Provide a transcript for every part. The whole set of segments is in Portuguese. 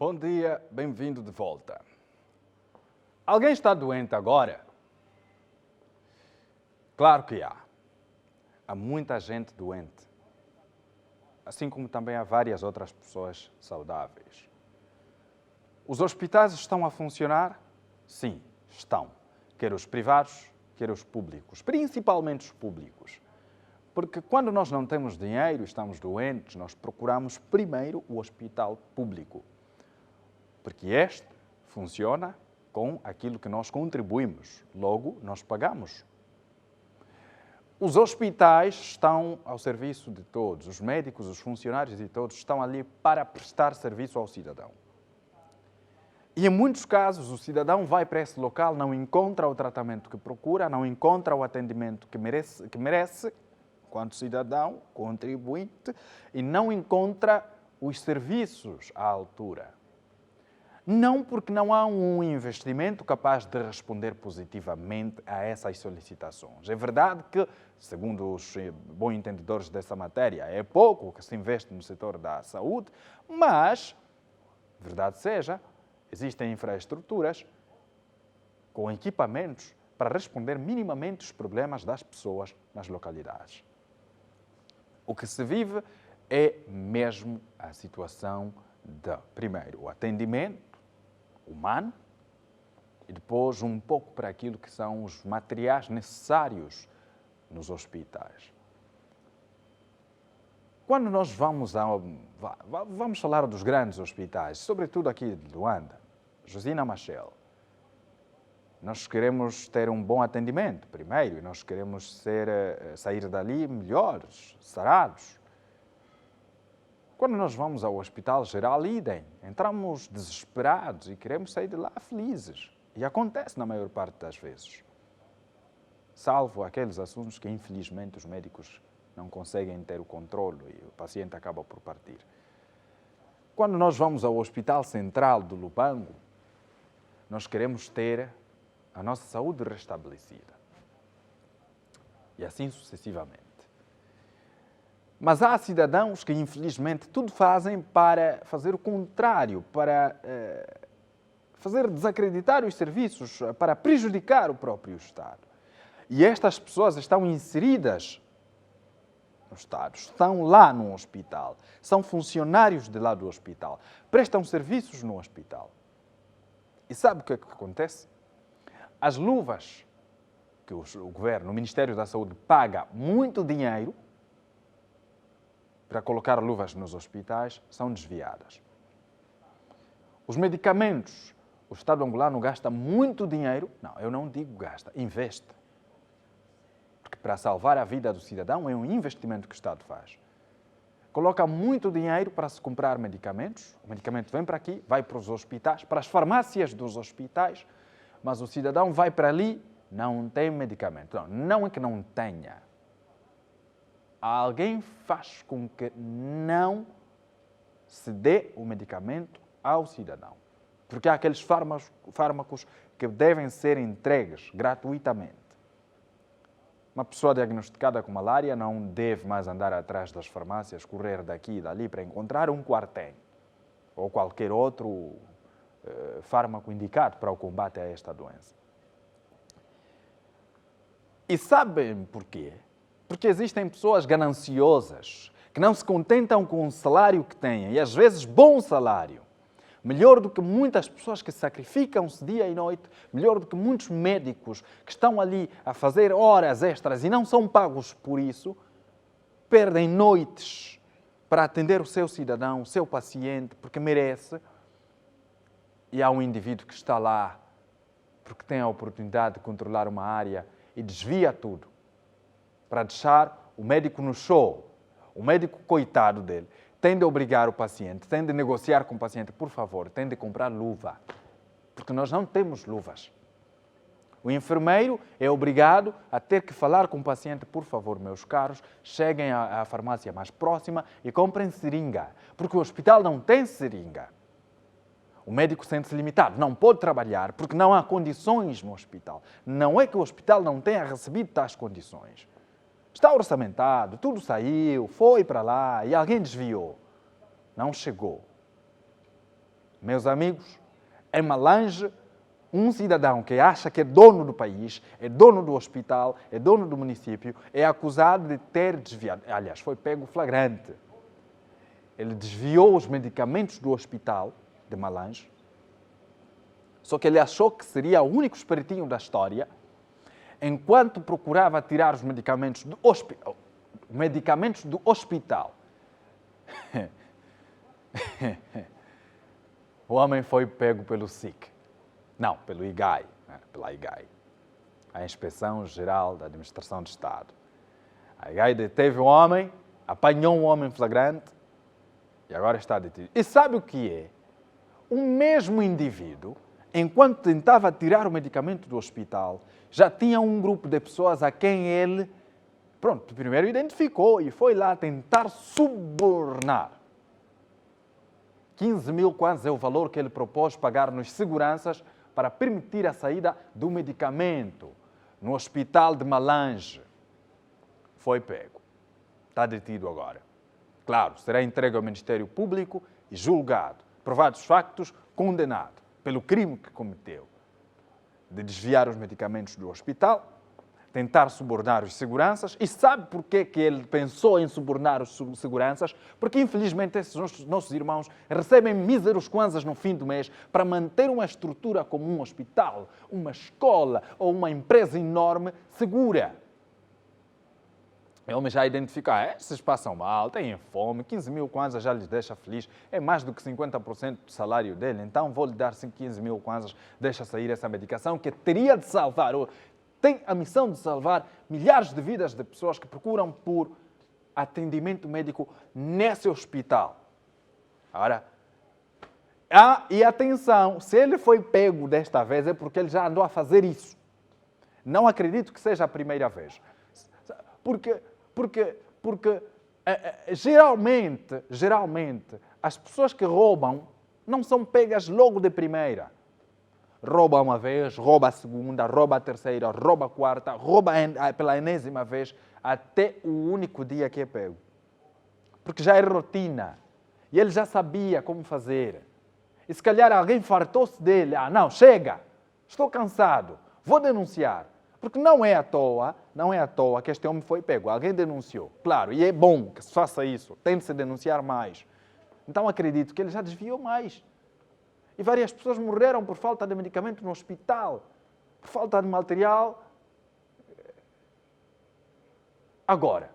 Bom dia, bem-vindo de volta. Alguém está doente agora? Claro que há. Há muita gente doente. Assim como também há várias outras pessoas saudáveis. Os hospitais estão a funcionar? Sim, estão. Quer os privados, quer os públicos. Principalmente os públicos. Porque quando nós não temos dinheiro e estamos doentes, nós procuramos primeiro o hospital público. Porque este funciona com aquilo que nós contribuímos. Logo, nós pagamos. Os hospitais estão ao serviço de todos. Os médicos, os funcionários e todos estão ali para prestar serviço ao cidadão. E em muitos casos, o cidadão vai para esse local, não encontra o tratamento que procura, não encontra o atendimento que merece enquanto cidadão, contribuinte, e não encontra os serviços à altura. Não porque não há um investimento capaz de responder positivamente a essas solicitações. É verdade que, segundo os bons entendedores dessa matéria, é pouco que se investe no setor da saúde, mas, verdade seja, existem infraestruturas com equipamentos para responder minimamente os problemas das pessoas nas localidades. O que se vive é mesmo a situação de, primeiro, o atendimento humano e depois um pouco para aquilo que são os materiais necessários nos hospitais. Quando nós vamos falar dos grandes hospitais, sobretudo aqui de Luanda, Josina Machel, nós queremos ter um bom atendimento, primeiro, e nós queremos sair dali melhores, sarados. Quando nós vamos ao Hospital Geral, idem, entramos desesperados e queremos sair de lá felizes. E acontece na maior parte das vezes. Salvo aqueles assuntos que, infelizmente, os médicos não conseguem ter o controle e o paciente acaba por partir. Quando nós vamos ao Hospital Central do Lubango, nós queremos ter a nossa saúde restabelecida. E assim sucessivamente. Mas há cidadãos que, infelizmente, tudo fazem para fazer o contrário, para fazer desacreditar os serviços, para prejudicar o próprio Estado. E estas pessoas estão inseridas no Estado, estão lá no hospital, são funcionários de lá do hospital, prestam serviços no hospital. E sabe o que é que acontece? As luvas que o governo, o Ministério da Saúde, paga muito dinheiro para colocar luvas nos hospitais, são desviadas. Os medicamentos, o Estado angolano gasta muito dinheiro, não, eu não digo gasta, investe. Porque para salvar a vida do cidadão é um investimento que o Estado faz. Coloca muito dinheiro para se comprar medicamentos, o medicamento vem para aqui, vai para os hospitais, para as farmácias dos hospitais, mas o cidadão vai para ali, não tem medicamento. Não é que não tenha. Alguém faz com que não se dê o medicamento ao cidadão. Porque há aqueles fármacos que devem ser entregues gratuitamente. Uma pessoa diagnosticada com malária não deve mais andar atrás das farmácias, correr daqui e dali para encontrar um Quartem ou qualquer outro fármaco indicado para o combate a esta doença. E sabem porquê? Porque existem pessoas gananciosas que não se contentam com o salário que têm, e às vezes bom salário. Melhor do que muitas pessoas que sacrificam-se dia e noite, melhor do que muitos médicos que estão ali a fazer horas extras e não são pagos por isso, perdem noites para atender o seu cidadão, o seu paciente, porque merece. E há um indivíduo que está lá porque tem a oportunidade de controlar uma área e desvia tudo para deixar o médico no show. O médico, coitado dele, tem de obrigar o paciente, tem de negociar com o paciente, por favor, tem de comprar luva, porque nós não temos luvas. O enfermeiro é obrigado a ter que falar com o paciente, por favor, meus caros, cheguem à farmácia mais próxima e comprem seringa, porque o hospital não tem seringa. O médico sente-se limitado, não pode trabalhar porque não há condições no hospital. Não é que o hospital não tenha recebido tais condições. Está orçamentado, tudo saiu, foi para lá e alguém desviou. Não chegou. Meus amigos, em Malange, um cidadão que acha que é dono do país, é dono do hospital, é dono do município, é acusado de ter desviado. Aliás, foi pego flagrante. Ele desviou os medicamentos do hospital de Malange, só que ele achou que seria o único espiritinho da história, enquanto procurava tirar os medicamentos do hospital. O homem foi pego pelo SIC. Não, pelo IGAI, pela IGAI, a Inspeção Geral da Administração de Estado. A IGAI deteve o homem, apanhou um homem flagrante e agora está detido. E sabe o que é? O mesmo indivíduo, enquanto tentava tirar o medicamento do hospital, já tinha um grupo de pessoas a quem ele, primeiro identificou e foi lá tentar subornar. 15 mil kwanzas é o valor que ele propôs pagar nos seguranças para permitir a saída do medicamento no hospital de Malange. Foi pego. Está detido agora. Claro, será entregue ao Ministério Público e julgado. Provados os factos, condenado pelo crime que cometeu de desviar os medicamentos do hospital, tentar subornar os seguranças. E sabe por que ele pensou em subornar os seguranças? Porque, infelizmente, esses nossos irmãos recebem míseros kwanzas no fim do mês para manter uma estrutura como um hospital, uma escola ou uma empresa enorme segura. Ele já identificou, esses passam mal, têm fome, 15 mil kwanzas já lhes deixa feliz, é mais do que 50% do salário dele, então vou-lhe dar 15 mil kwanzas, deixa sair essa medicação que teria de salvar, tem a missão de salvar milhares de vidas de pessoas que procuram por atendimento médico nesse hospital. Ora, e atenção, se ele foi pego desta vez é porque ele já andou a fazer isso. Não acredito que seja a primeira vez. Porque geralmente, as pessoas que roubam não são pegas logo de primeira. Rouba uma vez, rouba a segunda, rouba a terceira, rouba a quarta, rouba pela enésima vez, até o único dia que é pego. Porque já é rotina. E ele já sabia como fazer. E se calhar alguém fartou-se dele. Não, chega, estou cansado, vou denunciar. Porque não é à toa que este homem foi pego. Alguém denunciou. Claro, e é bom que se faça isso. Tem de se denunciar mais. Então acredito que ele já desviou mais. E várias pessoas morreram por falta de medicamento no hospital, por falta de material. Agora,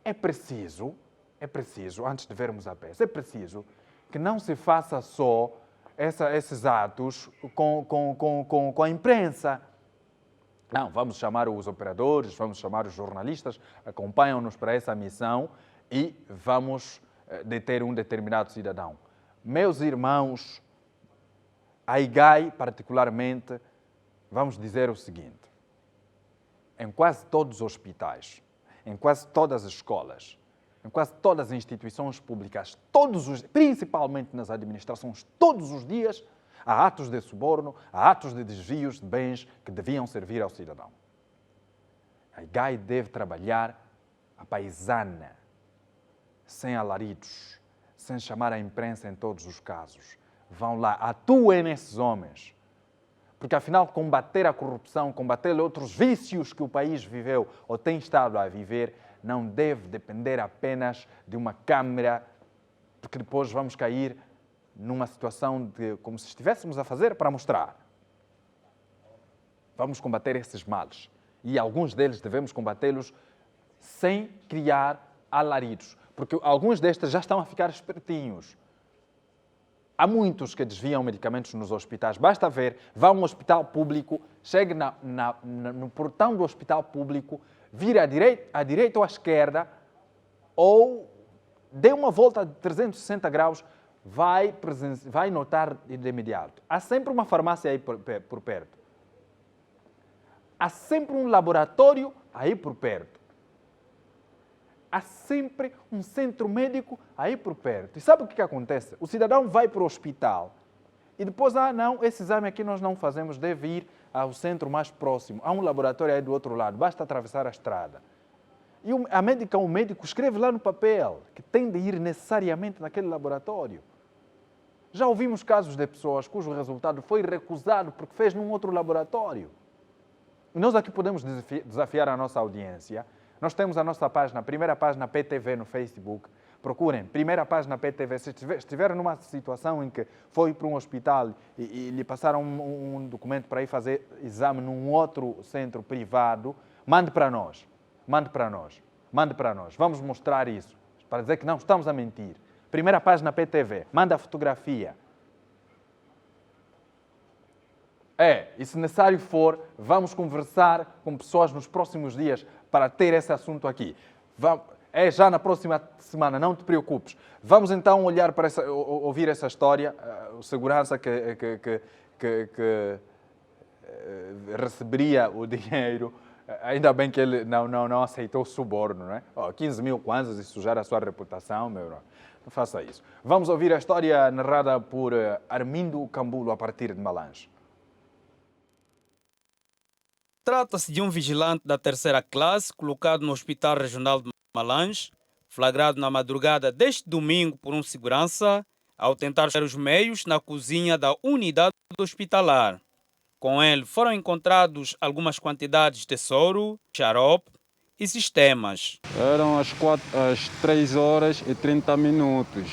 é preciso, antes de vermos a peça, é preciso que não se faça só esses atos com a imprensa. Não, vamos chamar os operadores, vamos chamar os jornalistas, acompanham-nos para essa missão e vamos deter um determinado cidadão. Meus irmãos, a IGAI particularmente, vamos dizer o seguinte, em quase todos os hospitais, em quase todas as escolas, em quase todas as instituições públicas, principalmente nas administrações, todos os dias, há atos de suborno, há atos de desvios de bens que deviam servir ao cidadão. A IGAI deve trabalhar a paisana, sem alaridos, sem chamar a imprensa em todos os casos. Vão lá, atuem nesses homens. Porque, afinal, combater a corrupção, combater outros vícios que o país viveu ou tem estado a viver, não deve depender apenas de uma câmara, porque depois vamos cair numa situação de como se estivéssemos a fazer para mostrar. Vamos combater esses males. E alguns deles devemos combatê-los sem criar alaridos. Porque alguns destes já estão a ficar espertinhos. Há muitos que desviam medicamentos nos hospitais. Basta ver, vá a um hospital público, chegue no portão do hospital público, vire à direita ou à esquerda, ou dê uma volta de 360 graus, vai notar de imediato. Há sempre uma farmácia aí por perto. Há sempre um laboratório aí por perto. Há sempre um centro médico aí por perto. E sabe o que acontece? O cidadão vai para o hospital e depois, não, esse exame aqui nós não fazemos, deve ir ao centro mais próximo. Há um laboratório aí do outro lado, basta atravessar a estrada. E o médico escreve lá no papel que tem de ir necessariamente naquele laboratório. Já ouvimos casos de pessoas cujo resultado foi recusado porque fez num outro laboratório. E nós aqui podemos desafiar a nossa audiência. Nós temos a nossa página, a primeira página PTV no Facebook. Procurem, primeira página PTV. Se estiver numa situação em que foi para um hospital e lhe passaram um documento para ir fazer exame num outro centro privado, mande para nós. Mande para nós. Mande para nós. Vamos mostrar isso, para dizer que não estamos a mentir. Primeira página PTV. Manda a fotografia. E se necessário for, vamos conversar com pessoas nos próximos dias para ter esse assunto aqui. É já na próxima semana, não te preocupes. Vamos então olhar para ouvir essa história. O segurança que receberia o dinheiro, ainda bem que ele não aceitou o suborno, não é? 15 mil kwanzas e sujar a sua reputação, meu irmão. Não faça isso. Vamos ouvir a história narrada por Armindo Cambulo a partir de Malange. Trata-se de um vigilante da terceira classe colocado no Hospital Regional de Malange, flagrado na madrugada deste domingo por um segurança ao tentar achar os meios na cozinha da unidade hospitalar. Com ele foram encontrados algumas quantidades de soro, xarope e sistemas. Eram as 3 horas e 30 minutos.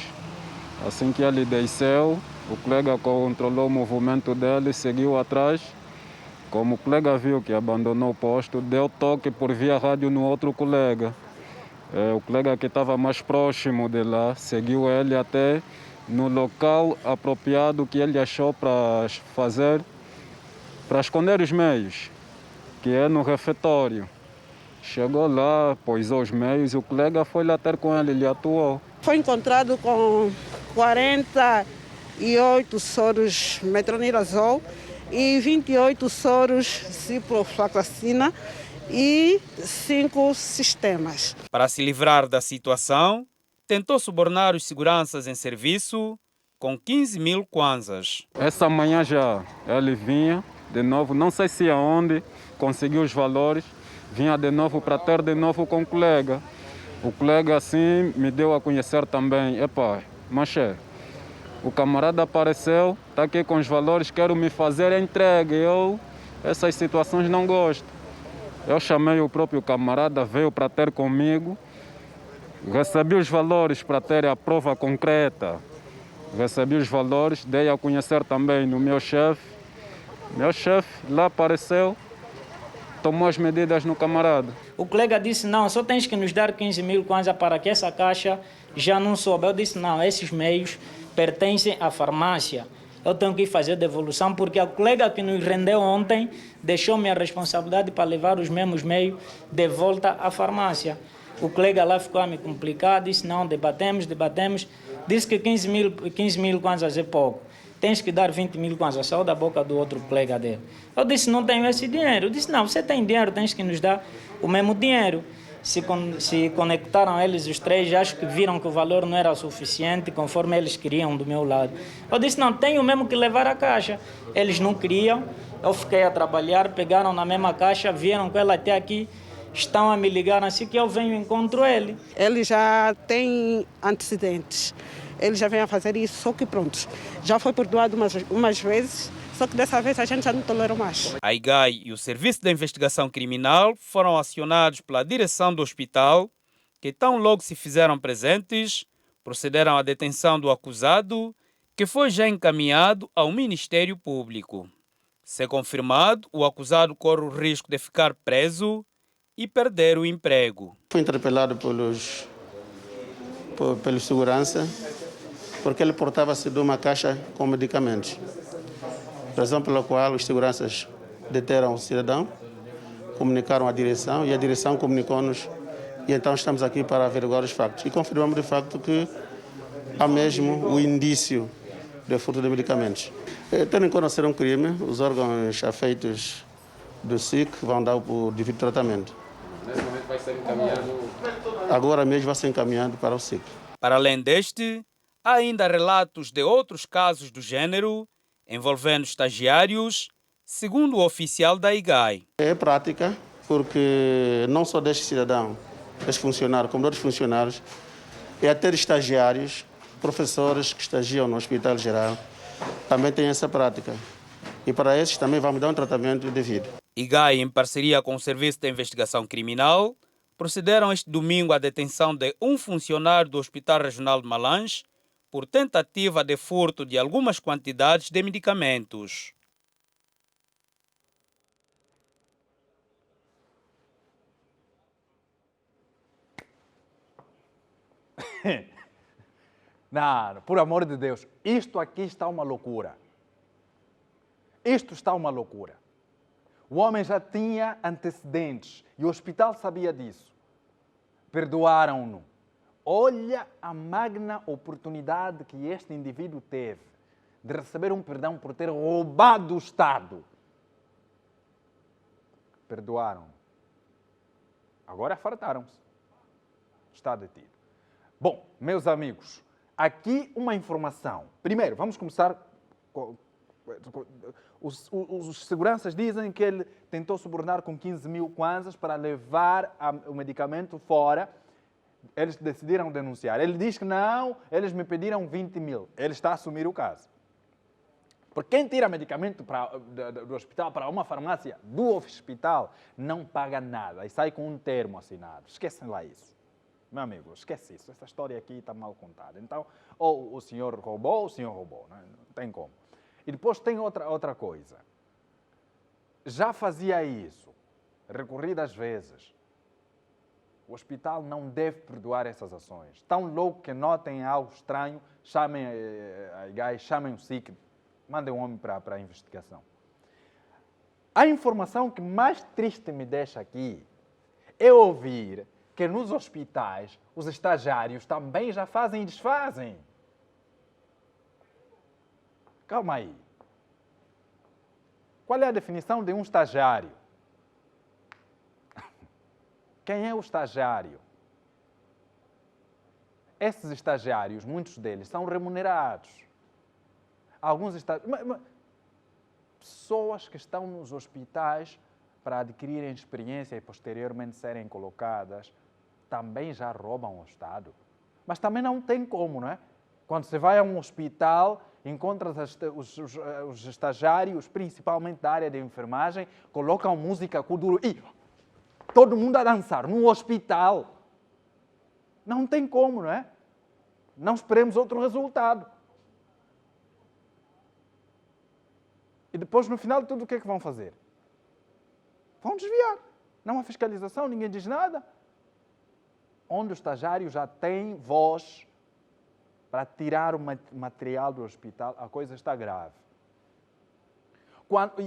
Assim que ele desceu, o colega controlou o movimento dele, seguiu atrás. Como o colega viu que abandonou o posto, deu toque por via rádio no outro colega. O colega que estava mais próximo de lá seguiu ele até no local apropriado que ele achou para esconder os meios, que é no refeitório. Chegou lá, pôs os meios e o colega foi lá ter com ele, ele atuou. Foi encontrado com 48 soros metronidazol e 28 soros ciprofloxacina e 5 sistemas. Para se livrar da situação, tentou subornar os seguranças em serviço com 15 mil kwanzas. Essa manhã já ele vinha de novo, não sei se aonde, conseguiu os valores, vinha de novo para ter de novo com o colega. O colega assim me deu a conhecer também, manche, o camarada apareceu, está aqui com os valores, quero me fazer entregue. Essas situações não gosto. Eu chamei o próprio camarada, veio para ter comigo, recebi os valores para ter a prova concreta. Recebi os valores, dei a conhecer também no meu chefe. Meu chefe lá apareceu, tomou as medidas no camarada. O colega disse, não, só tens que nos dar 15 mil kwanza para que essa caixa já não soube. Eu disse, não, esses meios pertencem à farmácia. Eu tenho que fazer devolução porque o colega que nos rendeu ontem deixou-me a responsabilidade para levar os mesmos meios de volta à farmácia. O colega lá ficou a me complicar, disse, não, debatemos, disse que 15 mil kwanzas é pouco. Tens que dar 20 mil kwanzas, saiu da boca do outro colega dele. Eu disse, não tenho esse dinheiro. Eu disse, não, você tem dinheiro, tens que nos dar o mesmo dinheiro. Se conectaram eles os três, acho que viram que o valor não era suficiente, conforme eles queriam do meu lado. Eu disse, não, tenho mesmo que levar a caixa. Eles não queriam, eu fiquei a trabalhar, pegaram na mesma caixa, vieram com ela até aqui, estão a me ligar, assim que eu venho e encontro ele. Ele já tem antecedentes, ele já vem a fazer isso, só que pronto, já foi perdoado umas vezes, só que dessa vez a gente já não tolerou mais. A IGAI e o Serviço de Investigação Criminal foram acionados pela direção do hospital, que tão logo se fizeram presentes, procederam à detenção do acusado, que foi já encaminhado ao Ministério Público. Se confirmado, o acusado corre o risco de ficar preso e perder o emprego. Foi interpelado pelo segurança, porque ele portava-se de uma caixa com medicamentos. Razão pela qual os seguranças deteram o cidadão, comunicaram à direção e a direção comunicou-nos e então estamos aqui para averiguar os factos. E confirmamos de facto que há mesmo o indício de furto de medicamentos. Tendo em conta ser um crime, os órgãos afeitos do SIC vão dar o devido tratamento. Nesse momento vai ser encaminhado? Agora mesmo vai ser encaminhado para o SIC. Para além deste, há ainda relatos de outros casos do gênero envolvendo estagiários, segundo o oficial da IGAI. É prática, porque não só deste cidadão, deste funcionário, como de outros funcionários, é ter estagiários professores que estagiam no Hospital Geral também têm essa prática. E para esses também vamos dar um tratamento devido. IGAI, em parceria com o Serviço de Investigação Criminal, procederam este domingo à detenção de um funcionário do Hospital Regional de Malange por tentativa de furto de algumas quantidades de medicamentos. Não, por amor de Deus, isto aqui está uma loucura. Isto está uma loucura. O homem já tinha antecedentes e o hospital sabia disso. Perdoaram-no. Olha a magna oportunidade que este indivíduo teve de receber um perdão por ter roubado o Estado. Perdoaram-no. Agora fartaram-se. Está detido. Bom, meus amigos, aqui uma informação. Primeiro, vamos começar com... Os seguranças dizem que ele tentou subornar com 15 mil kwanzas para levar o medicamento fora. Eles decidiram denunciar. Ele diz que não, eles me pediram 20 mil. Ele está a assumir o caso. Porque quem tira medicamento do hospital para uma farmácia do hospital não paga nada e sai com um termo assinado. Esquecem lá isso. Meu amigo, esquece isso. Essa história aqui está mal contada. Então, ou o senhor roubou, ou o senhor roubou. Não tem como. E depois tem outra coisa. Já fazia isso, recorridas vezes. O hospital não deve perdoar essas ações. Tão louco que notem algo estranho, chamem a IGAI, chamem o SIC, mandem um homem para a investigação. A informação que mais triste me deixa aqui é ouvir que nos hospitais os estagiários também já fazem e desfazem. Calma aí. Qual é a definição de um estagiário? Quem é o estagiário? Esses estagiários, muitos deles, são remunerados. Alguns estagiários... Pessoas que estão nos hospitais para adquirirem experiência e posteriormente serem colocadas, também já roubam o Estado. Mas também não tem como, não é? Quando você vai a um hospital, encontras os estagiários, principalmente da área de enfermagem, colocam música kuduro e todo mundo a dançar no hospital. Não tem como, não é? Não esperemos outro resultado. E depois, no final de tudo, o que é que vão fazer? Vão desviar. Não há fiscalização, ninguém diz nada. Onde o estagiário já tem voz para tirar o material do hospital, a coisa está grave.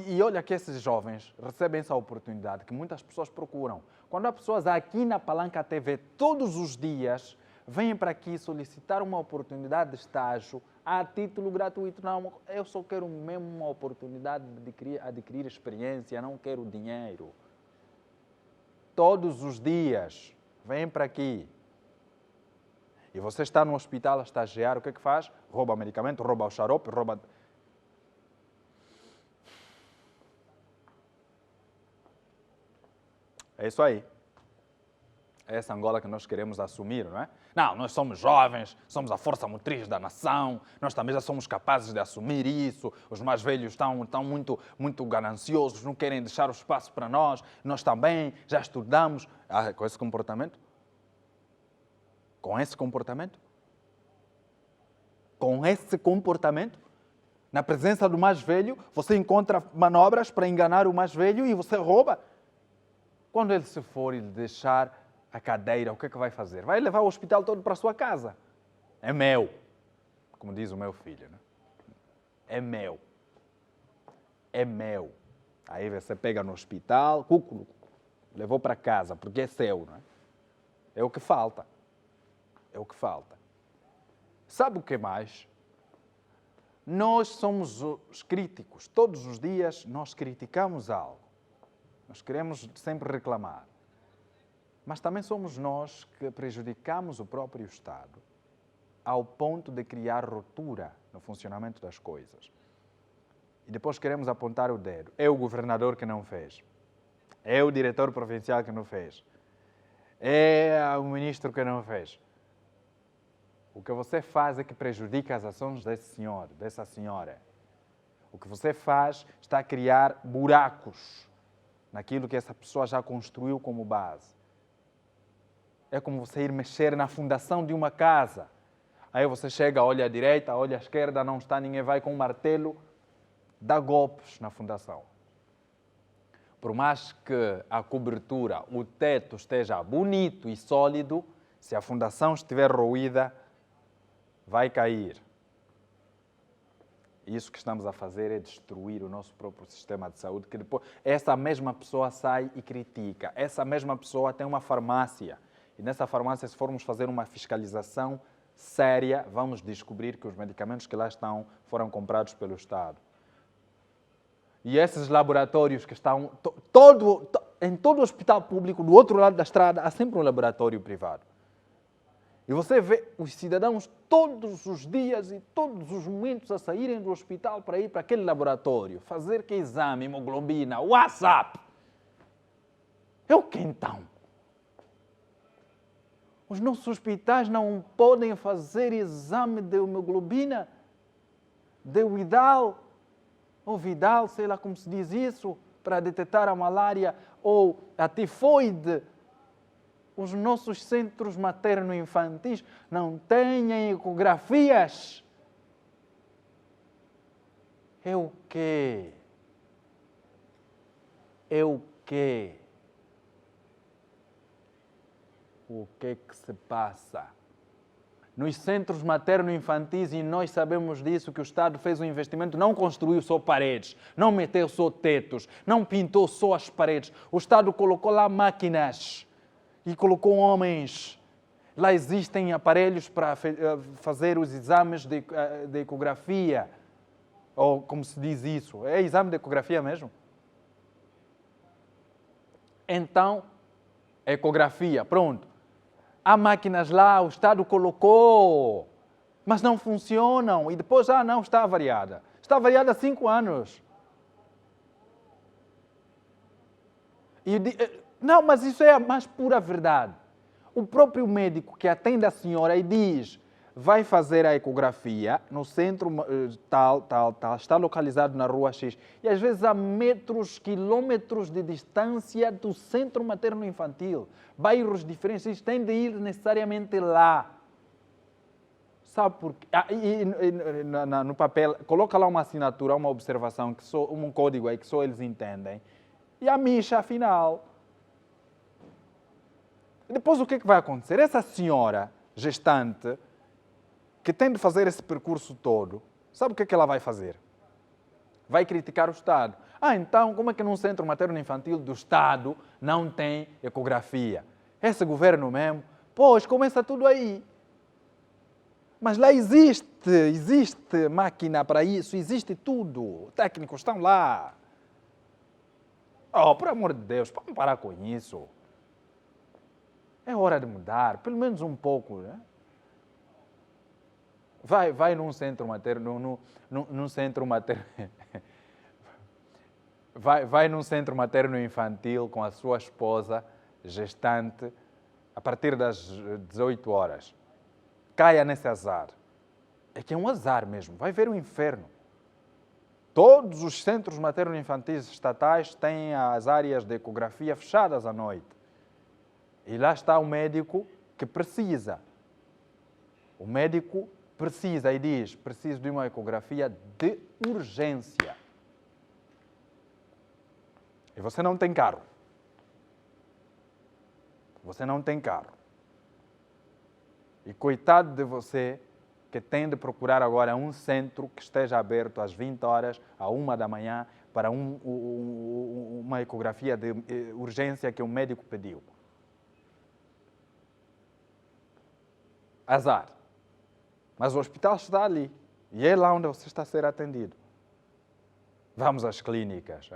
E olha que esses jovens recebem essa oportunidade que muitas pessoas procuram. Quando há pessoas aqui na Palanca TV, todos os dias, vêm para aqui solicitar uma oportunidade de estágio a título gratuito. Não, eu só quero mesmo uma oportunidade de adquirir experiência, não quero dinheiro. Todos os dias, vêm para aqui. E você está no hospital a estagiar, o que é que faz? Rouba medicamento, rouba o xarope, rouba... É isso aí. É essa Angola que nós queremos assumir, não é? Não, nós somos jovens, somos a força motriz da nação, nós também já somos capazes de assumir isso. Os mais velhos estão muito gananciosos, não querem deixar o espaço para nós. Nós também já estudamos. Com esse comportamento? Com esse comportamento? Com esse comportamento? Na presença do mais velho, você encontra manobras para enganar o mais velho e você rouba. Quando ele se for e lhe deixar a cadeira, o que é que vai fazer? Vai levar o hospital todo para a sua casa. É meu. Como diz o meu filho, né? É meu. É meu. Aí você pega no hospital, levou para casa, porque é seu, não é? É o que falta. É o que falta. Sabe o que mais? Nós somos os críticos. Todos os dias nós criticamos algo. Nós queremos sempre reclamar. Mas também somos nós que prejudicamos o próprio Estado ao ponto de criar ruptura no funcionamento das coisas. E depois queremos apontar o dedo. É o governador que não fez. É o diretor provincial que não fez. É o ministro que não fez. O que você faz é que prejudica as ações desse senhor, dessa senhora. O que você faz está a criar buracos naquilo que essa pessoa já construiu como base. É como você ir mexer na fundação de uma casa. Aí você chega, olha à direita, olha à esquerda, não está, ninguém vai com um martelo, dá golpes na fundação. Por mais que a cobertura, o teto esteja bonito e sólido, se a fundação estiver roída, vai cair. Isso que estamos a fazer é destruir o nosso próprio sistema de saúde, que depois essa mesma pessoa sai e critica. Essa mesma pessoa tem uma farmácia. E nessa farmácia, se formos fazer uma fiscalização séria, vamos descobrir que os medicamentos que lá estão foram comprados pelo Estado. E esses laboratórios que estão... em todo hospital público, do outro lado da estrada, há sempre um laboratório privado. E você vê os cidadãos todos os dias e todos os momentos a saírem do hospital para ir para aquele laboratório, fazer que exame, hemoglobina, WhatsApp. É o que então? Os nossos hospitais não podem fazer exame de hemoglobina, de Widal, ou Vidal, sei lá como se diz isso, para detectar a malária ou a tifoide. Os nossos centros materno-infantis não têm ecografias. É o quê? É o quê? O que se passa? Nos centros materno-infantis, e nós sabemos disso, que o Estado fez um investimento, não construiu só paredes, não meteu só tetos, não pintou só as paredes. O Estado colocou lá máquinas e colocou homens. Lá existem aparelhos para fazer os exames de ecografia. Ou como se diz isso? É exame de ecografia mesmo? Então, ecografia, pronto. Há máquinas lá, o Estado colocou, mas não funcionam. E depois, não, está avariada. Está avariada há 5 anos. Não, mas isso é a mais pura verdade. O próprio médico que atende a senhora e diz, vai fazer a ecografia no centro tal, está localizado na rua X. E às vezes há metros, quilômetros de distância do centro materno-infantil. Bairros diferentes, tem de ir necessariamente lá. Sabe por quê? No papel, coloca lá uma assinatura, uma observação, um código aí que só eles entendem. E a micha, afinal. Depois o que vai acontecer? Essa senhora gestante, que tem de fazer esse percurso todo, sabe o que ela vai fazer? Vai criticar o Estado. Então, como é que num centro materno-infantil do Estado não tem ecografia? Esse governo mesmo, pois, começa tudo aí. Mas lá existe máquina para isso, existe tudo. Técnicos estão lá. Por amor de Deus, vamos parar com isso. É hora de mudar, pelo menos um pouco, né? Vai num centro materno, num centro materno, vai num centro materno-infantil com a sua esposa gestante a partir das 18 horas. Caia nesse azar. É que é um azar mesmo, vai ver o inferno. Todos os centros materno-infantis estatais têm as áreas de ecografia fechadas à noite. E lá está o médico que precisa. O médico precisa e diz, preciso de uma ecografia de urgência. E você não tem carro. Você não tem carro. E coitado de você que tem de procurar agora um centro que esteja aberto às 20 horas, à 1 da manhã, para uma ecografia de urgência que o médico pediu. Azar. Mas o hospital está ali. E é lá onde você está a ser atendido. Vamos às clínicas.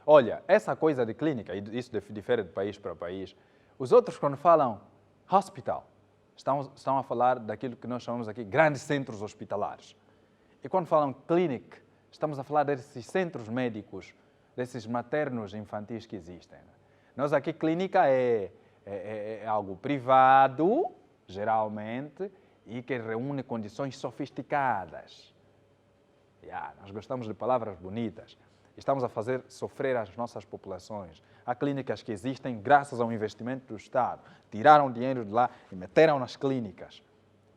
Olha, essa coisa de clínica, isso difere de país para país. Os outros, quando falam hospital, estão a falar daquilo que nós chamamos aqui grandes centros hospitalares. E quando falam clinic, estamos a falar desses centros médicos, desses maternos infantis que existem. Nós aqui, clínica é algo privado, geralmente, e que reúne condições sofisticadas. Nós gostamos de palavras bonitas. Estamos a fazer sofrer as nossas populações. Há clínicas que existem graças ao investimento do Estado. Tiraram dinheiro de lá e meteram nas clínicas.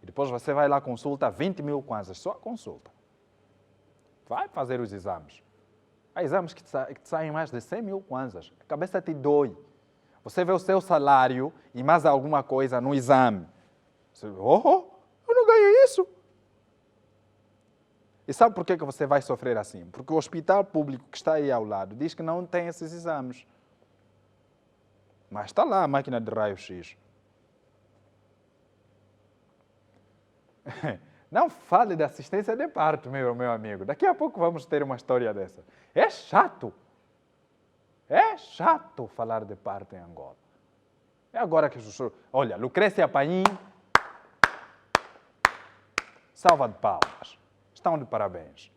E depois você vai lá, consulta 20 mil kwanzas, só a consulta. Vai fazer os exames. Há exames que te saem mais de 100 mil kwanzas. A cabeça te dói. Você vê o seu salário e mais alguma coisa no exame. Você, eu não ganho isso. E sabe por que você vai sofrer assim? Porque o hospital público que está aí ao lado diz que não tem esses exames. Mas está lá a máquina de raio-x. Não fale de assistência de parto, meu amigo. Daqui a pouco vamos ter uma história dessa. É chato. É chato falar de parto em Angola. É agora que o senhor... Olha, Lucrécia Paim, salva de palmas. Estão de parabéns.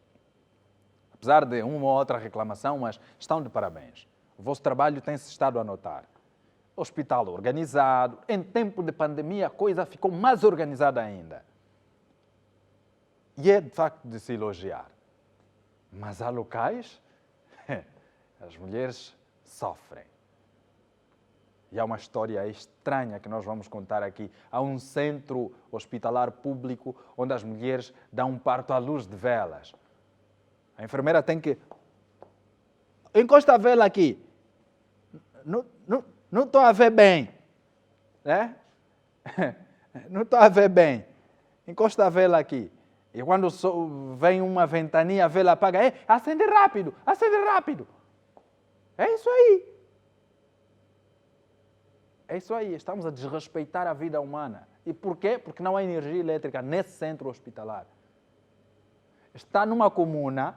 Apesar de uma ou outra reclamação, mas estão de parabéns. O vosso trabalho tem-se estado a notar. Hospital organizado. Em tempo de pandemia, a coisa ficou mais organizada ainda. E é de facto de se elogiar. Mas há locais, as mulheres sofrem. E há uma história estranha que nós vamos contar aqui. Há um centro hospitalar público onde as mulheres dão um parto à luz de velas. A enfermeira tem que... Encosta a vela aqui. Não estou a ver bem. Né? Não estou a ver bem. Encosta a vela aqui. E quando vem uma ventania, a vela apaga. Acende rápido, acende rápido. É isso aí. É isso aí, estamos a desrespeitar a vida humana. E por quê? Porque não há energia elétrica nesse centro hospitalar. Está numa comuna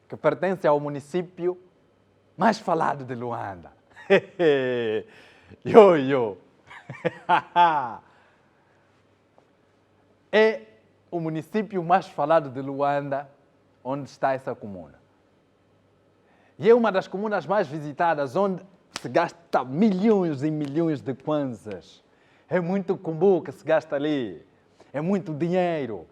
que pertence ao município mais falado de Luanda. Yo. É o município mais falado de Luanda, onde está essa comuna. E é uma das comunas mais visitadas, onde se gasta milhões e milhões de kwanzas. É muito kumbu que se gasta ali. É muito dinheiro.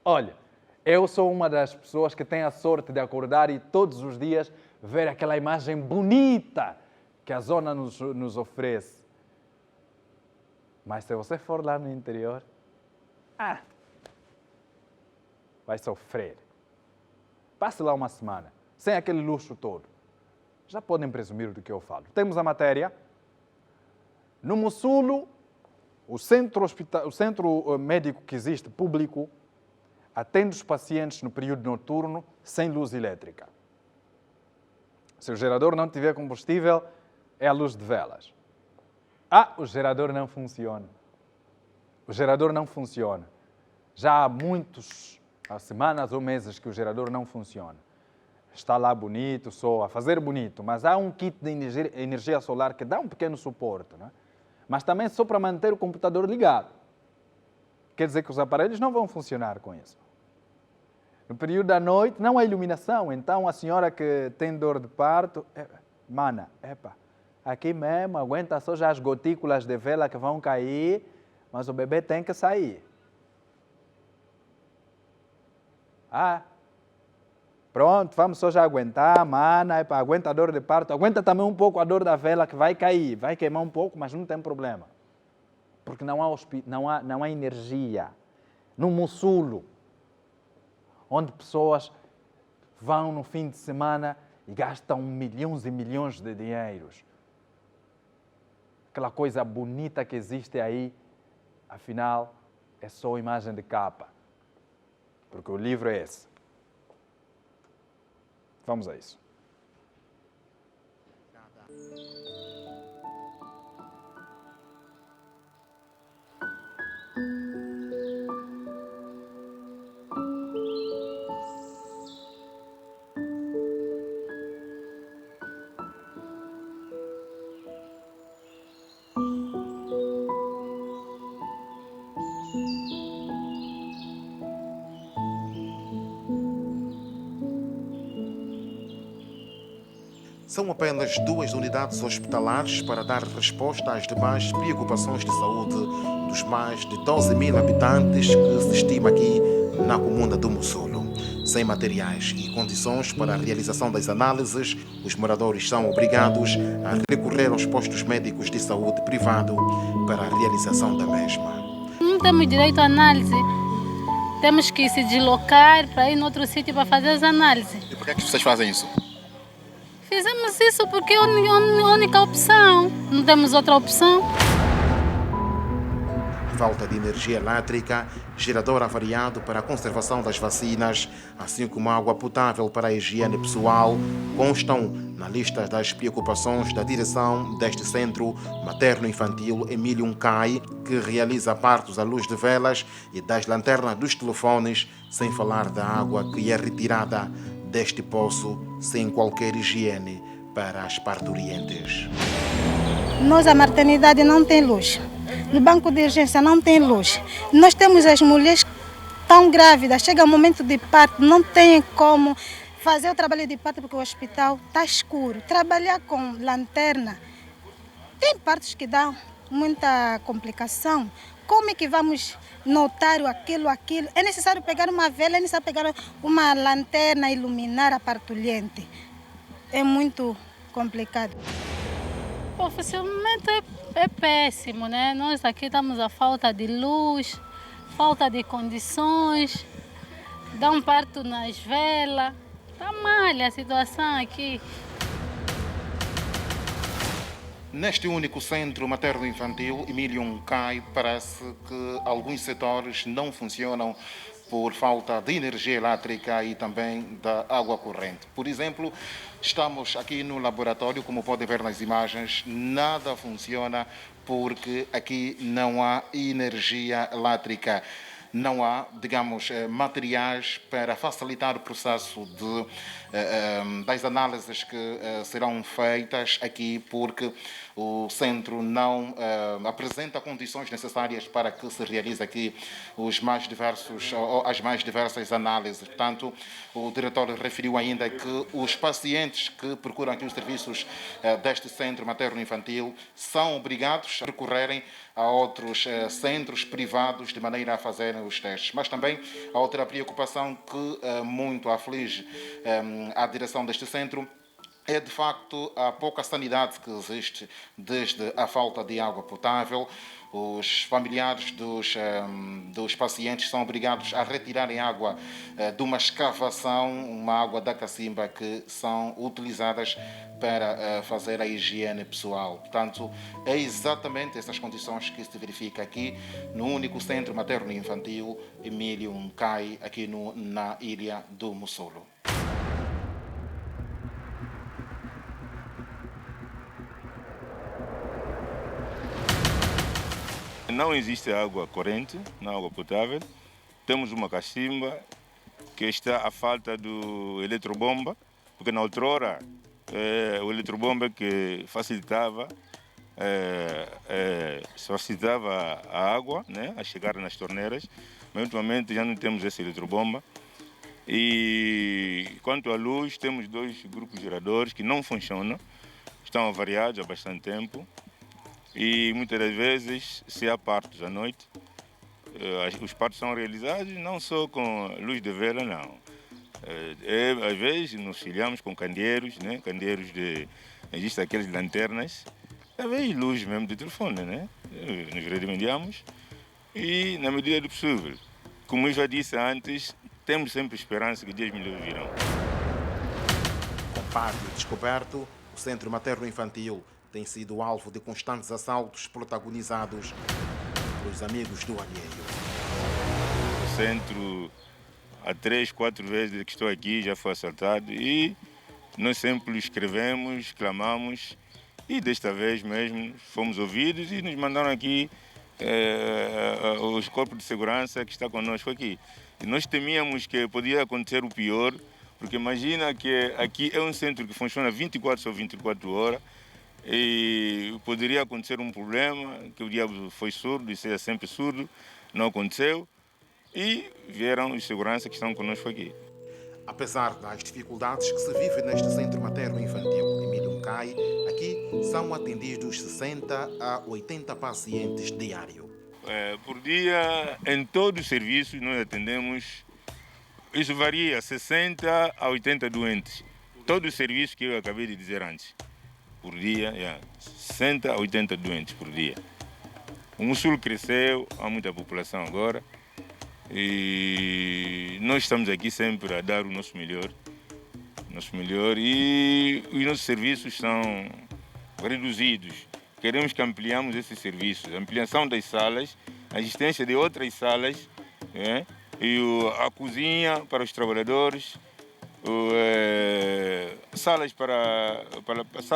Olha, eu sou uma das pessoas que tem a sorte de acordar e todos os dias ver aquela imagem bonita que a zona nos oferece. Mas se você for lá no interior, vai sofrer. Passe lá uma semana, sem aquele luxo todo. Já podem presumir do que eu falo. Temos a matéria. No Mussulo, o centro médico que existe, público, atende os pacientes no período noturno sem luz elétrica. Se o gerador não tiver combustível, é a luz de velas. O gerador não funciona. O gerador não funciona. Já há semanas ou meses que o gerador não funciona. Está lá bonito, só a fazer bonito, mas há um kit de energia solar que dá um pequeno suporte, né? Mas também só para manter o computador ligado. Quer dizer que os aparelhos não vão funcionar com isso. No período da noite não há iluminação, então a senhora que tem dor de parto, aqui mesmo, aguenta só já as gotículas de vela que vão cair, mas o bebê tem que sair. Pronto, vamos só já aguentar, mana, aguenta a dor de parto, aguenta também um pouco a dor da vela que vai cair, vai queimar um pouco, mas não tem problema. Porque não há energia. No Mussulo, onde pessoas vão no fim de semana e gastam milhões e milhões de dinheiros. Aquela coisa bonita que existe aí, afinal, é só imagem de capa. Porque o livro é esse. Vamos a isso. São apenas 2 unidades hospitalares para dar resposta às demais preocupações de saúde dos mais de 12 mil habitantes que se estima aqui na comuna do Mussolo. Sem materiais e condições para a realização das análises, os moradores são obrigados a recorrer aos postos médicos de saúde privado para a realização da mesma. Não temos direito à análise. Temos que se deslocar para ir em outro sítio para fazer as análises. E por que vocês fazem isso? Fizemos isso porque é a única opção. Não temos outra opção. Falta de energia elétrica, gerador avariado para a conservação das vacinas, assim como água potável para a higiene pessoal, constam na lista das preocupações da direção deste centro materno-infantil Emílio Uncai, que realiza partos à luz de velas e das lanternas dos telefones, sem falar da água que é retirada deste poço sem qualquer higiene para as parturientes. Nós, a maternidade, não tem luz. No banco de urgência não tem luz. Nós temos as mulheres tão grávidas, chega o momento de parto, não tem como fazer o trabalho de parto porque o hospital está escuro. Trabalhar com lanterna, tem partos que dão muita complicação. Como é que vamos notar aquilo? É necessário pegar uma vela, é necessário pegar uma lanterna e iluminar a parturiente. É muito complicado. O funcionamento é péssimo, né? Nós aqui estamos a falta de luz, falta de condições, dá um parto nas velas. Está mal a situação aqui. Neste único centro materno-infantil, Emílio Uncai, parece que alguns setores não funcionam por falta de energia elétrica e também da água corrente. Por exemplo, estamos aqui no laboratório, como podem ver nas imagens, nada funciona porque aqui não há energia elétrica. Não há, digamos, materiais para facilitar o processo das análises que serão feitas aqui, porque o centro não apresenta condições necessárias para que se realize aqui as mais diversas análises. Portanto, o diretor referiu ainda que os pacientes que procuram aqui os serviços deste centro materno-infantil são obrigados a recorrerem a outros centros privados de maneira a fazerem os testes. Mas também a outra preocupação que muito aflige a direção deste centro é, de facto, a pouca sanidade que existe desde a falta de água potável. Os familiares dos pacientes são obrigados a retirarem água de uma escavação, uma água da cacimba, que são utilizadas para fazer a higiene pessoal. Portanto, é exatamente essas condições que se verifica aqui no único centro materno-infantil Emílio Uncai, aqui na ilha do Mussolo. Não existe água corrente, não água potável. Temos uma cacimba que está à falta do eletrobomba, porque na outrora o eletrobomba que facilitava a água, né, a chegar nas torneiras, mas ultimamente já não temos esse eletrobomba. E quanto à luz, temos 2 grupos geradores que não funcionam, estão avariados há bastante tempo. E muitas das vezes, se há partos à noite, os partos são realizados não só com luz de vela, não. Às vezes nos auxiliamos com candeeiros, né? Candeeiros existem aquelas lanternas, às vezes luz mesmo de telefone, né? Nos remediamos e, na medida do possível, como eu já disse antes, temos sempre esperança que dias melhores virão. Com pátio descoberto, o Centro Materno-Infantil tem sido alvo de constantes assaltos protagonizados pelos amigos do alheio. O centro, há 3, 4 vezes que estou aqui, já foi assaltado e nós sempre escrevemos, clamamos e desta vez mesmo fomos ouvidos e nos mandaram aqui os corpos de segurança que estão conosco aqui. E nós temíamos que podia acontecer o pior, porque imagina que aqui é um centro que funciona 24 sobre 24 horas, e poderia acontecer um problema, que o diabo foi surdo e seja sempre surdo, não aconteceu, e vieram os seguranças que estão conosco aqui. Apesar das dificuldades que se vivem neste centro materno-infantil, Emílio CAI, aqui são atendidos 60 a 80 pacientes diário. Por dia, em todos os serviços, nós atendemos, isso varia, 60 a 80 doentes. Todos os serviços que eu acabei de dizer antes. Por dia, 60 a 80 doentes por dia. O Mussulo cresceu, há muita população agora. E nós estamos aqui sempre a dar o nosso melhor. E os nossos serviços são reduzidos. Queremos que ampliamos esses serviços, a ampliação das salas, a existência de outras salas, e a cozinha para os trabalhadores, sala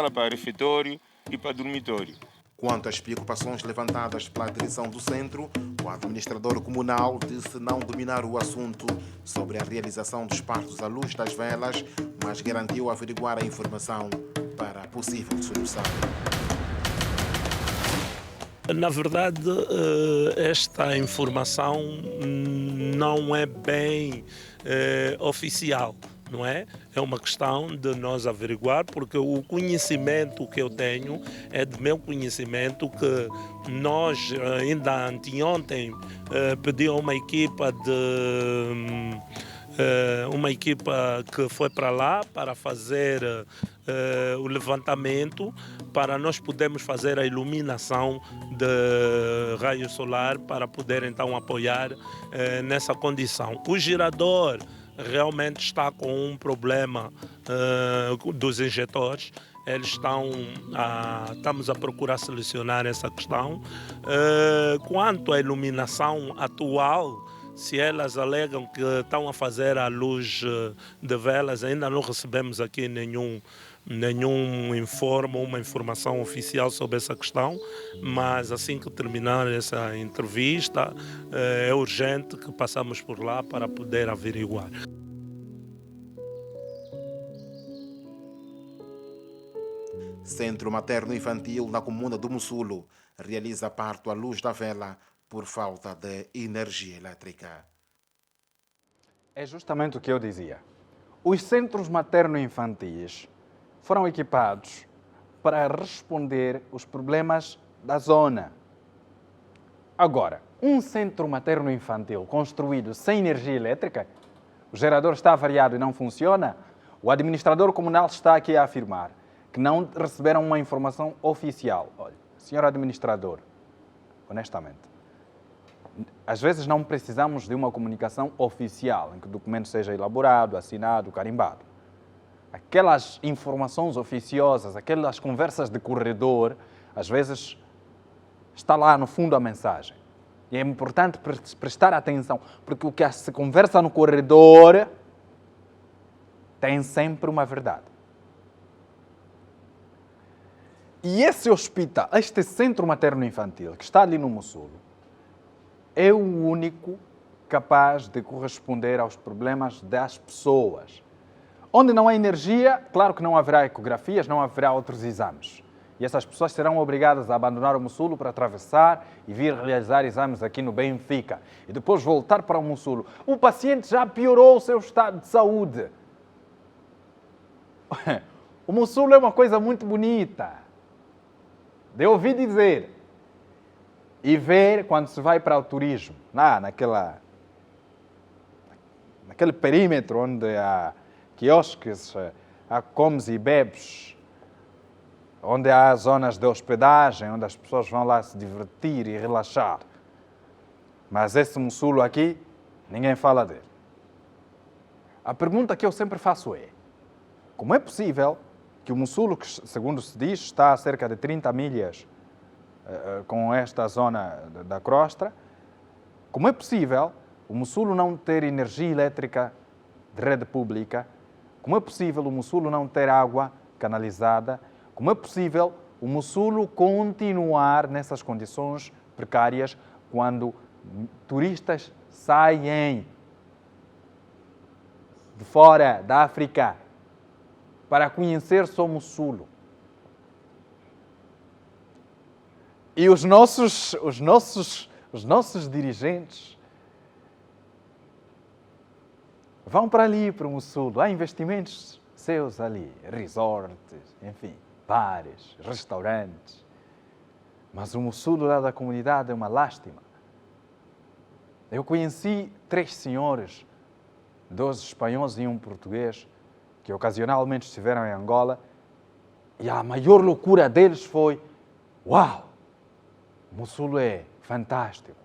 para refeitório e para dormitório. Quanto às preocupações levantadas pela direção do centro, o administrador comunal disse não dominar o assunto sobre a realização dos partos à luz das velas, mas garantiu averiguar a informação para a possível solução. Na verdade, esta informação não é bem oficial, não é? É uma questão de nós averiguar, porque o conhecimento que eu tenho é do meu conhecimento que nós, ainda anteontem, pedimos uma equipa que foi para lá para fazer o levantamento, para nós podermos fazer a iluminação de raio solar para poder então apoiar nessa condição. O gerador realmente está com um problema dos injetores. Estamos a procurar solucionar essa questão. Quanto à iluminação atual, se elas alegam que estão a fazer a luz de velas, ainda não recebemos aqui nenhum uma informação oficial sobre essa questão, mas assim que terminar essa entrevista, é urgente que passamos por lá para poder averiguar. Centro Materno Infantil na comuna do Mussulo realiza parto à luz da vela por falta de energia elétrica. É justamente o que eu dizia. Os centros materno-infantis foram equipados para responder os problemas da zona. Agora, um centro materno-infantil construído sem energia elétrica, o gerador está avariado e não funciona, o administrador comunal está aqui a afirmar que não receberam uma informação oficial. Olha, senhor administrador, honestamente, às vezes não precisamos de uma comunicação oficial, em que o documento seja elaborado, assinado, carimbado. Aquelas informações oficiosas, aquelas conversas de corredor, às vezes está lá no fundo a mensagem. E é importante prestar atenção, porque o que se conversa no corredor tem sempre uma verdade. E esse hospital, este centro materno-infantil que está ali no Mussulo, é o único capaz de corresponder aos problemas das pessoas. Onde não há energia, claro que não haverá ecografias, não haverá outros exames. E essas pessoas serão obrigadas a abandonar o Mussulo para atravessar e vir realizar exames aqui no Benfica. E depois voltar para o Mussulo. O paciente já piorou o seu estado de saúde. O Mussulo é uma coisa muito bonita. De ouvir dizer e ver quando se vai para o turismo, naquele perímetro onde há quiosques, há comes e bebes, onde há zonas de hospedagem, onde as pessoas vão lá se divertir e relaxar. Mas esse Mussulo aqui, ninguém fala dele. A pergunta que eu sempre faço é: como é possível que o Mussulo, que segundo se diz, está a cerca de 30 milhas com esta zona da crosta, como é possível o Mussulo não ter energia elétrica de rede pública? Como é possível o Mussulo não ter água canalizada? Como é possível o Mussulo continuar nessas condições precárias quando turistas saem de fora da África para conhecer só o Mussulo? E os nossos dirigentes vão para ali, para o Mussulo. Há investimentos seus ali, resorts, enfim. bares, restaurantes. Mas o Mussulo lá da comunidade é uma lástima. Eu conheci 3 senhores, 2 espanhóis e um português, que ocasionalmente estiveram em Angola, e a maior loucura deles foi: uau, o Mussulo é fantástico.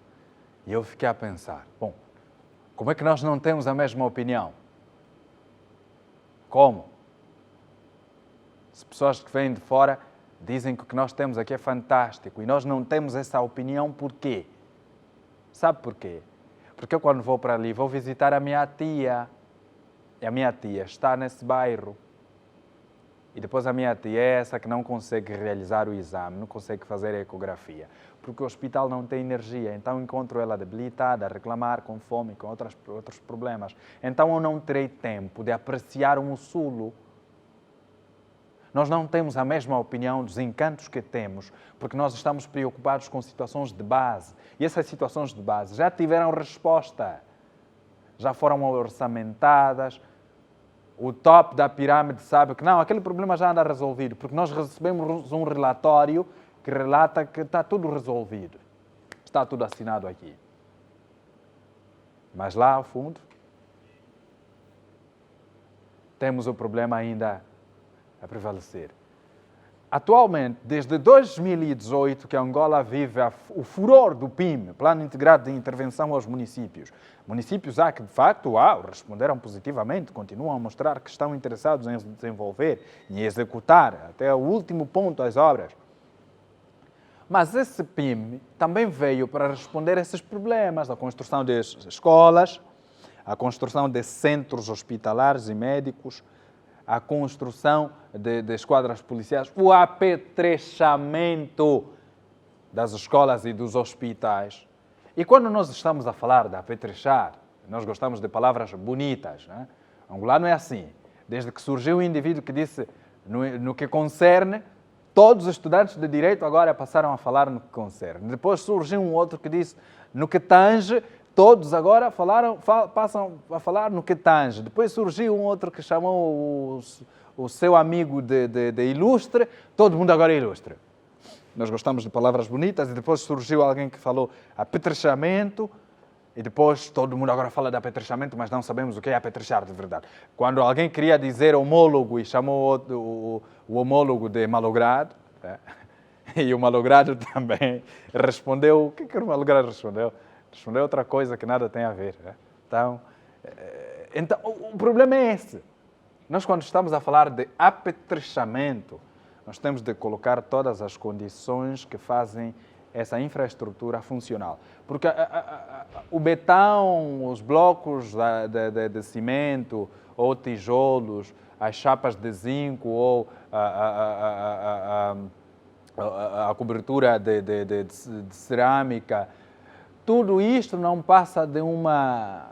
E eu fiquei a pensar, bom, como é que nós não temos a mesma opinião? Como? Se pessoas que vêm de fora dizem que o que nós temos aqui é fantástico e nós não temos essa opinião, por quê? Sabe por quê? Porque eu, quando vou para ali, vou visitar a minha tia. E a minha tia está nesse bairro. E depois a minha tia é essa que não consegue realizar o exame, não consegue fazer a ecografia, porque o hospital não tem energia. Então encontro ela debilitada, a reclamar, com fome, com outros problemas. Então eu não terei tempo de apreciar o Mussulo. Nós não temos a mesma opinião dos encantos que temos, porque nós estamos preocupados com situações de base. E essas situações de base já tiveram resposta, já foram orçamentadas. O top da pirâmide sabe que não, aquele problema já anda resolvido, porque nós recebemos um relatório que relata que está tudo resolvido. Está tudo assinado aqui. Mas lá ao fundo, temos o problema ainda a prevalecer. Atualmente, desde 2018, que Angola vive o furor do PIM, Plano Integrado de Intervenção aos Municípios. Municípios há que, de facto, responderam positivamente, continuam a mostrar que estão interessados em desenvolver e executar até o último ponto as obras. Mas esse PIM também veio para responder a esses problemas, a construção de escolas, a construção de centros hospitalares e médicos, a construção de esquadras policiais, o apetrechamento das escolas e dos hospitais. E quando nós estamos a falar de apetrechar, nós gostamos de palavras bonitas, né? Angolano é assim. Desde que surgiu um indivíduo que disse, no que concerne, todos os estudantes de Direito agora passaram a falar no que concerne. Depois surgiu um outro que disse, no que tange, todos agora passam a falar no que tange. Depois surgiu um outro que chamou o seu amigo de ilustre. Todo mundo agora é ilustre. Nós gostamos de palavras bonitas. E depois surgiu alguém que falou apetrechamento. E depois todo mundo agora fala de apetrechamento, mas não sabemos o que é apetrechar de verdade. Quando alguém queria dizer homólogo e chamou o homólogo de malogrado, né? E o malogrado também respondeu... O que o malogrado respondeu? Respondeu outra coisa que nada tem a ver. Né? Então, o problema é esse. Nós, quando estamos a falar de apetrechamento, nós temos de colocar todas as condições que fazem essa infraestrutura funcional. Porque o betão, os blocos de cimento ou tijolos, as chapas de zinco ou a cobertura de cerâmica, tudo isto não passa de uma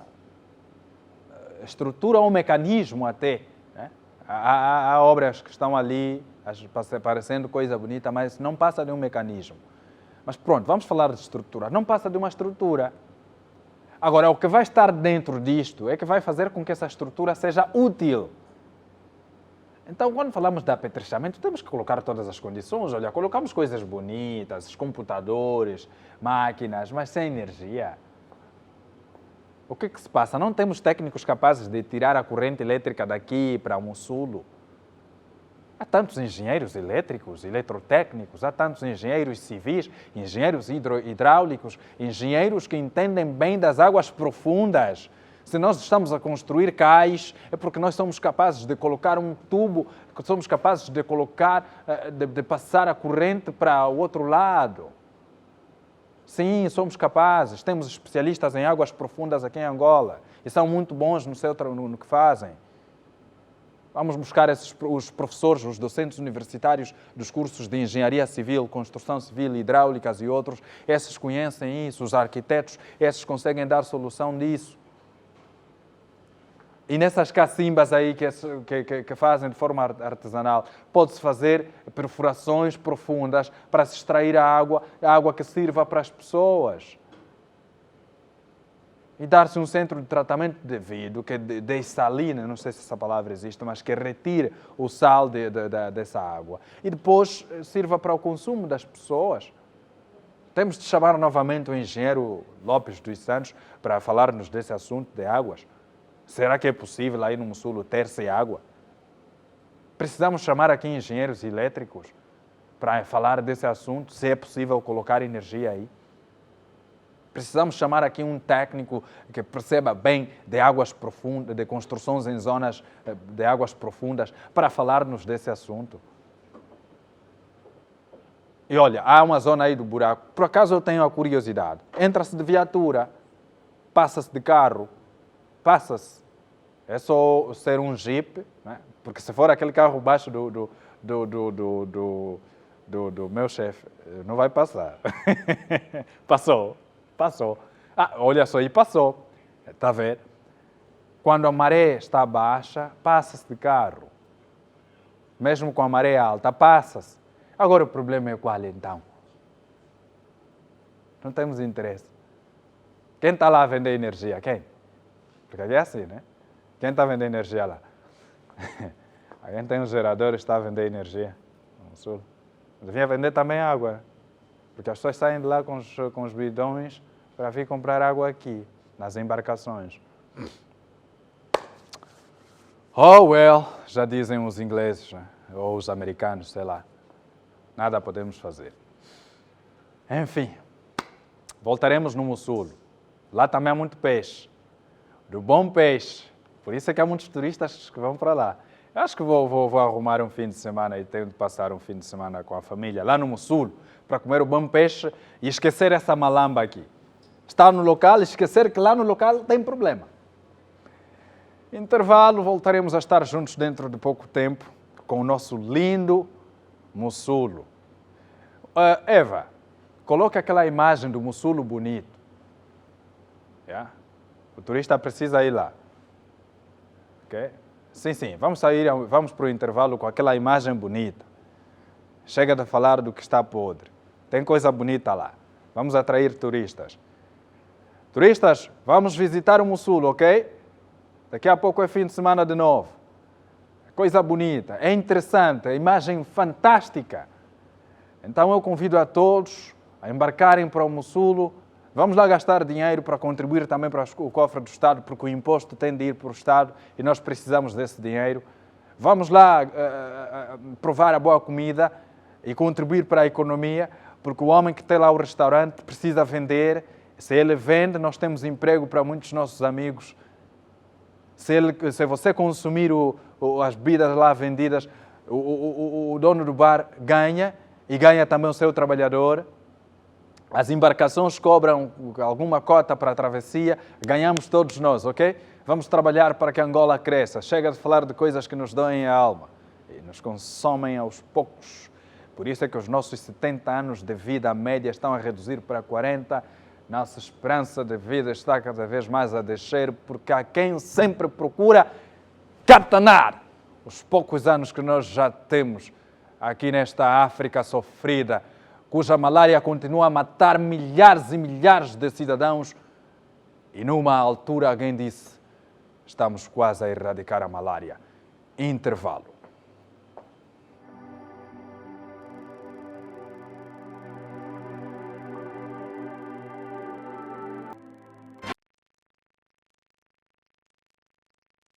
estrutura ou um mecanismo até. Né? Há obras que estão ali parecendo coisa bonita, mas não passa de um mecanismo. Mas pronto, vamos falar de estrutura. Não passa de uma estrutura. Agora, o que vai estar dentro disto é que vai fazer com que essa estrutura seja útil. Então, quando falamos de apetrechamento, temos que colocar todas as condições. Olha, colocamos coisas bonitas, computadores, máquinas, mas sem energia. O que se passa? Não temos técnicos capazes de tirar a corrente elétrica daqui para o Mussulo. Há tantos engenheiros elétricos, eletrotécnicos, há tantos engenheiros civis, engenheiros hidráulicos, engenheiros que entendem bem das águas profundas. Se nós estamos a construir cais, é porque nós somos capazes de colocar um tubo, somos capazes de passar a corrente para o outro lado. Sim, somos capazes. Temos especialistas em águas profundas aqui em Angola e são muito bons no que fazem. Vamos buscar os professores, os docentes universitários dos cursos de Engenharia Civil, Construção Civil, Hidráulicas e outros. Esses conhecem isso, os arquitetos, esses conseguem dar solução disso. E nessas cacimbas aí que fazem de forma artesanal, pode-se fazer perfurações profundas para se extrair a água que sirva para as pessoas. e dar-se um centro de tratamento devido, que dessaline, não sei se essa palavra existe, mas que retire o sal dessa água. E depois sirva para o consumo das pessoas. Temos de chamar novamente o engenheiro Lopes dos Santos para falar-nos desse assunto de águas. Será que é possível aí no Mussulo ter-se água? Precisamos chamar aqui engenheiros elétricos para falar desse assunto, se é possível colocar energia aí. Precisamos chamar aqui um técnico que perceba bem de águas profundas, de construções em zonas de águas profundas, para falar-nos desse assunto. E olha, há uma zona aí do buraco. Por acaso eu tenho a curiosidade. Entra-se de viatura, passa-se de carro, passa-se. É só ser um Jeep, né? Porque se for aquele carro baixo do meu chefe, não vai passar. Passou. Ah, olha só, e passou. Está a ver? Quando a maré está baixa, passa-se de carro. Mesmo com a maré alta, passa-se. Agora o problema é qual então? Não temos interesse. Quem está lá a vender energia? Quem? Porque aqui é assim, né? Quem está a vender energia lá? Alguém tem um gerador e está a vender energia no Sul. Devia vender também água. Porque as pessoas saem de lá com os bidões para vir comprar água aqui, nas embarcações. Oh, well, já dizem os ingleses, né? Ou os americanos, sei lá. Nada podemos fazer. Enfim, voltaremos no Mussulo. Lá também há muito peixe. Do bom peixe. Por isso é que há muitos turistas que vão para lá. Eu acho que vou arrumar um fim de semana e tenho de passar um fim de semana com a família lá no Mussulo para comer o bom peixe e esquecer essa malamba aqui. Estar no local e esquecer que lá no local tem problema. Intervalo, voltaremos a estar juntos dentro de pouco tempo com o nosso lindo Mussulo. Eva, coloca aquela imagem do Mussulo bonito. Yeah? O turista precisa ir lá. Okay? Sim, vamos para o intervalo com aquela imagem bonita. Chega de falar do que está podre. Tem coisa bonita lá. Vamos atrair turistas. Turistas, vamos visitar o Mussulo, ok? Daqui a pouco é fim de semana de novo. Coisa bonita, é interessante, a imagem fantástica. Então eu convido a todos a embarcarem para o Mussulo. Vamos lá gastar dinheiro para contribuir também para o cofre do Estado, porque o imposto tem de ir para o Estado e nós precisamos desse dinheiro. Vamos lá provar a boa comida e contribuir para a economia, porque o homem que tem lá o restaurante precisa vender. Se ele vende, nós temos emprego para muitos nossos amigos. Se você consumir as bebidas lá vendidas, o dono do bar ganha e ganha também o seu trabalhador. As embarcações cobram alguma cota para a travessia, ganhamos todos nós, ok? Vamos trabalhar para que Angola cresça. Chega de falar de coisas que nos doem a alma e nos consomem aos poucos. Por isso é que os nossos 70 anos de vida, a média, estão a reduzir para 40. Nossa esperança de vida está cada vez mais a descer, porque há quem sempre procura captanar os poucos anos que nós já temos aqui nesta África sofrida, cuja malária continua a matar milhares e milhares de cidadãos. E numa altura alguém disse, estamos quase a erradicar a malária. Intervalo.